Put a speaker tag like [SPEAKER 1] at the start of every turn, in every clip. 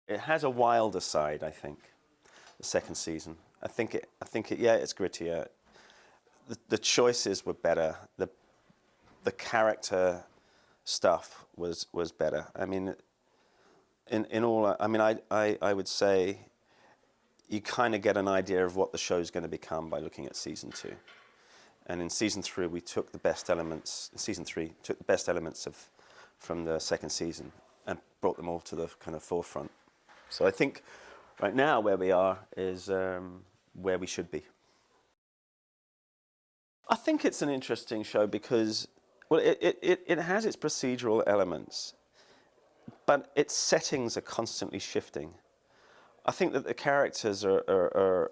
[SPEAKER 1] It has a wilder side, I think. The second season, I think it. Yeah, it's grittier. The choices were better. The character stuff was better. I mean, in all, I mean, I would say you kind of get an idea of what the show's going to become by looking at season 2. And in season 3, we took the best elements. Season 3 took the best elements from the second season and brought them all to the kind of forefront. So I think right now where we are is where we should be. I think it's an interesting show because, well, it has its procedural elements, but its settings are constantly shifting. I think that the characters are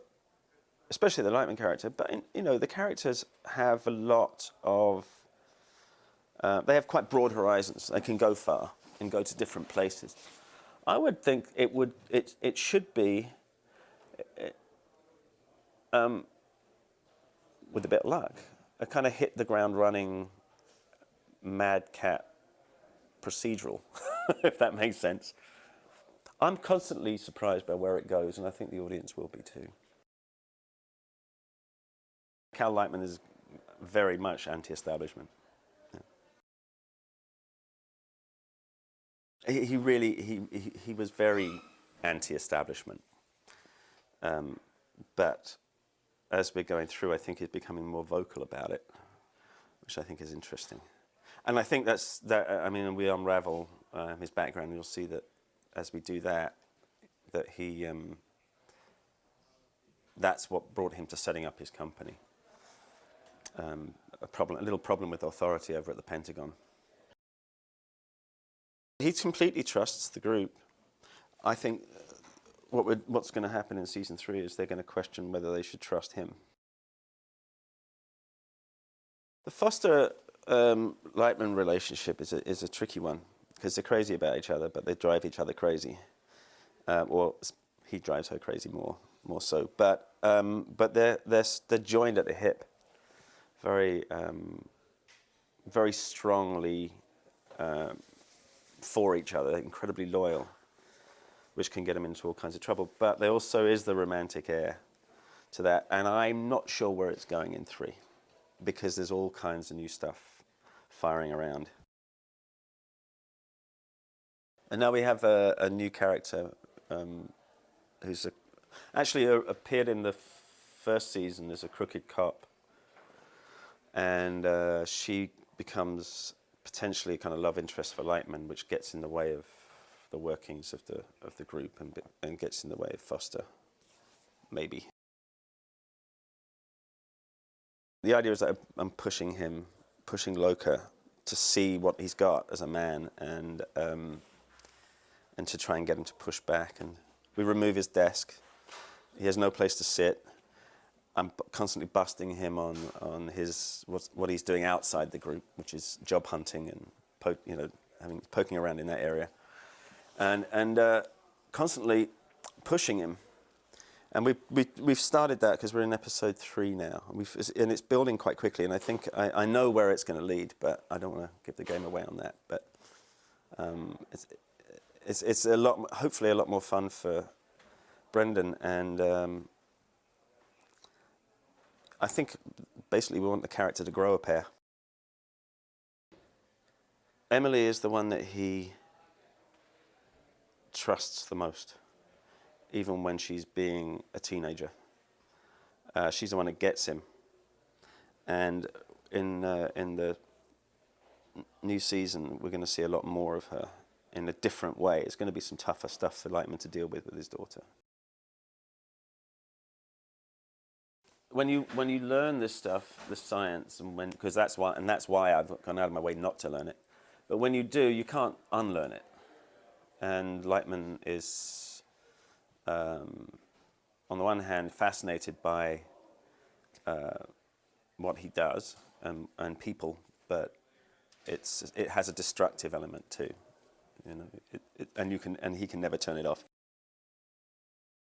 [SPEAKER 1] especially the Lightman character, but the characters have a lot of, they have quite broad horizons. They can go far and go to different places. I would think it should be, with a bit of luck, a kind of hit the ground running madcap procedural, if that makes sense. I'm constantly surprised by where it goes, and I think the audience will be too. Cal Lightman is very much anti-establishment. Yeah. He was very anti-establishment. But as we're going through, I think he's becoming more vocal about it, which I think is interesting. And I think I mean, we unravel his background, you'll see that as we do that he, that's what brought him to setting up his company. A little problem with authority over at the Pentagon. He completely trusts the group. I think what's going to happen in season 3 is they're going to question whether they should trust him. The Foster-Lightman relationship is a tricky one because they're crazy about each other, but they drive each other crazy. Or he drives her crazy more so. But they're joined at the hip, very strongly for each other, incredibly loyal, which can get them into all kinds of trouble. But there also is the romantic air to that, and I'm not sure where it's going in 3, because there's all kinds of new stuff firing around. And now we have a new character who's actually appeared in the first season as a crooked cop, and she becomes potentially a kind of love interest for Lightman, which gets in the way of the workings of the group and gets in the way of Foster, maybe. The idea is that I'm pushing Loka to see what he's got as a man and to try and get him to push back. And we remove his desk. He has no place to sit. I'm constantly busting him on what he's doing outside the group, which is job hunting and poking around in that area, and constantly pushing him. And we've started that because we're in episode 3 now, and it's building quite quickly. And I think I know where it's going to lead, but I don't want to give the game away on that. But it's hopefully a lot more fun for Brendan, and I think basically we want the character to grow a pair. Emily is the one that he trusts the most, even when she's being a teenager. She's the one that gets him. And in the new season, we're going to see a lot more of her in a different way. It's going to be some tougher stuff for Lightman to deal with his daughter. When you learn this stuff, the science, because that's why I've gone out of my way not to learn it. But when you do, you can't unlearn it. And Lightman is, on the one hand, fascinated by what he does and people, but it has a destructive element too. And he can never turn it off.